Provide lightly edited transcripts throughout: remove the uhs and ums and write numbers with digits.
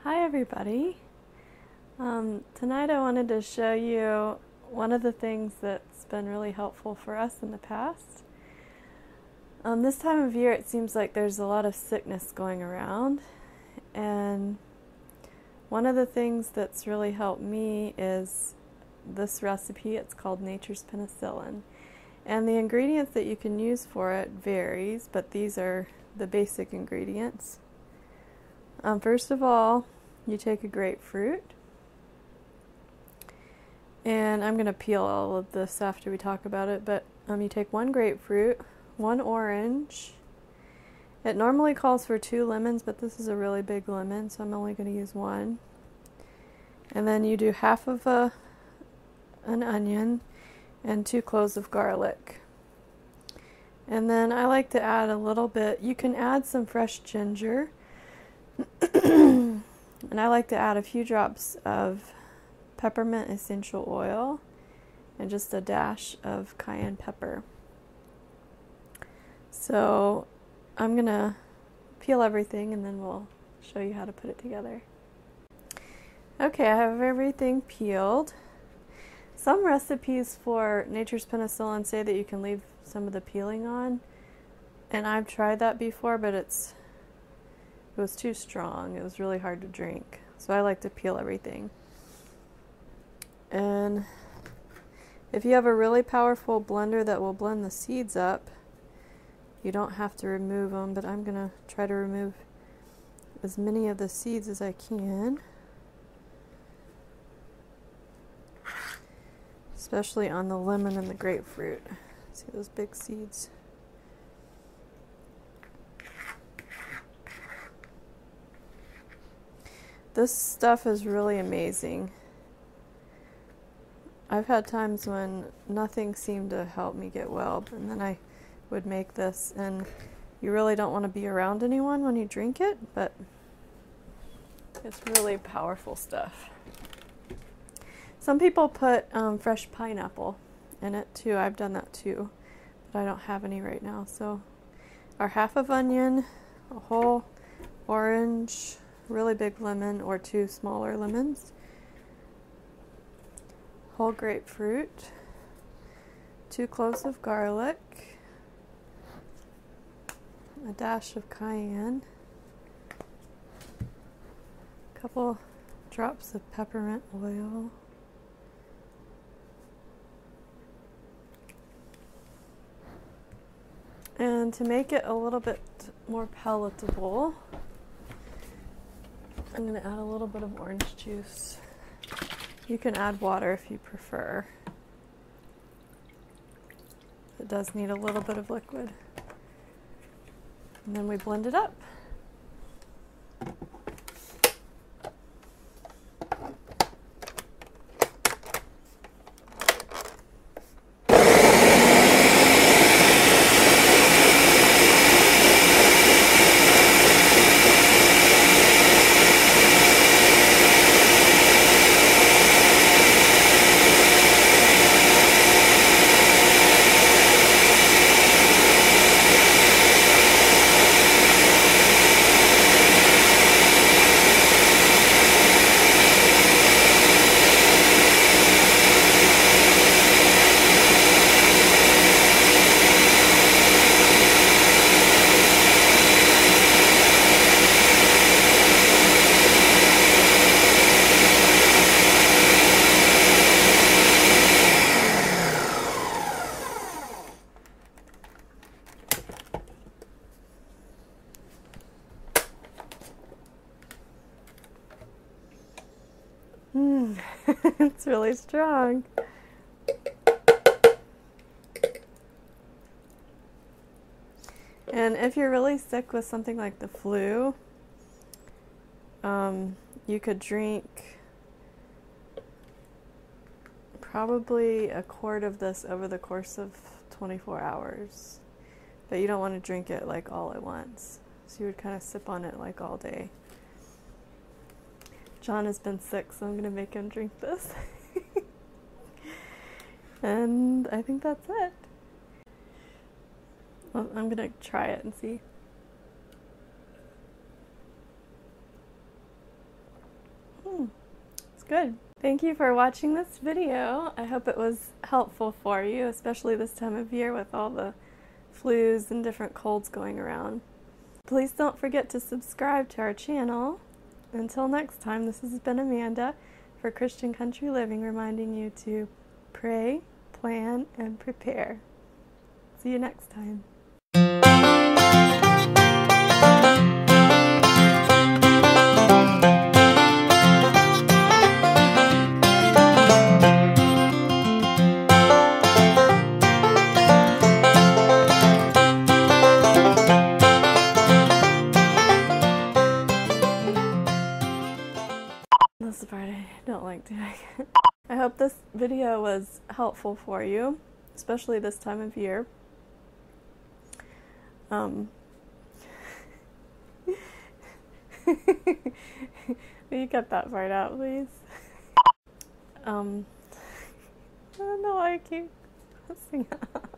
Hi everybody. Tonight I wanted to show you one of the things that's been really helpful for us in the past. This time of year it seems like there's a lot of sickness going around, and one of the things that's really helped me is this recipe. It's called Nature's Penicillin, and the ingredients that you can use for it varies, but these are the basic ingredients. First of all, you take a grapefruit, and I'm going to peel all of this after we talk about it, but you take one grapefruit, one orange. It normally calls for 2 lemons, but this is a really big lemon, so I'm only going to use one. And then you do half of an onion and 2 cloves of garlic. And then I like to add a little bit, you can add some fresh ginger, and I like to add a few drops of peppermint essential oil and just a dash of cayenne pepper. So I'm going to peel everything and then we'll show you how to put it together. Okay, I have everything peeled. Some recipes for Nature's Penicillin say that you can leave some of the peeling on, and I've tried that before, but it was too strong. It was really hard to drink. So I like to peel everything. And if you have a really powerful blender that will blend the seeds up, you don't have to remove them, but I'm going to try to remove as many of the seeds as I can, especially on the lemon and the grapefruit. See those big seeds? This stuff is really amazing. I've had times when nothing seemed to help me get well, and then I would make this, and you really don't want to be around anyone when you drink it, but it's really powerful stuff. Some people put fresh pineapple in it too. I've done that too, but I don't have any right now. So our half of onion, a whole orange, really big lemon or 2 smaller lemons, whole grapefruit, 2 cloves of garlic, a dash of cayenne, a couple drops of peppermint oil, and to make it a little bit more palatable, I'm going to add a little bit of orange juice. You can add water if you prefer. It does need a little bit of liquid. And then we blend it up. It's really strong. And if you're really sick with something like the flu, you could drink probably a quart of this over the course of 24 hours. But you don't want to drink it like all at once. So you would kind of sip on it like all day. John has been sick, so I'm going to make him drink this. And I think that's it. Well, I'm going to try it and see. It's good. Thank you for watching this video. I hope it was helpful for you, especially this time of year with all the flus and different colds going around. Please don't forget to subscribe to our channel. Until next time, this has been Amanda for Christian Country Living, reminding you to pray, plan, and prepare. See you next time. That's the part I don't like doing. I hope this video was helpful for you, especially this time of year. Will you cut that part out, please? I don't know why I keep messing up.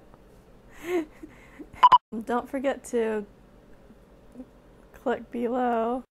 Don't forget to click below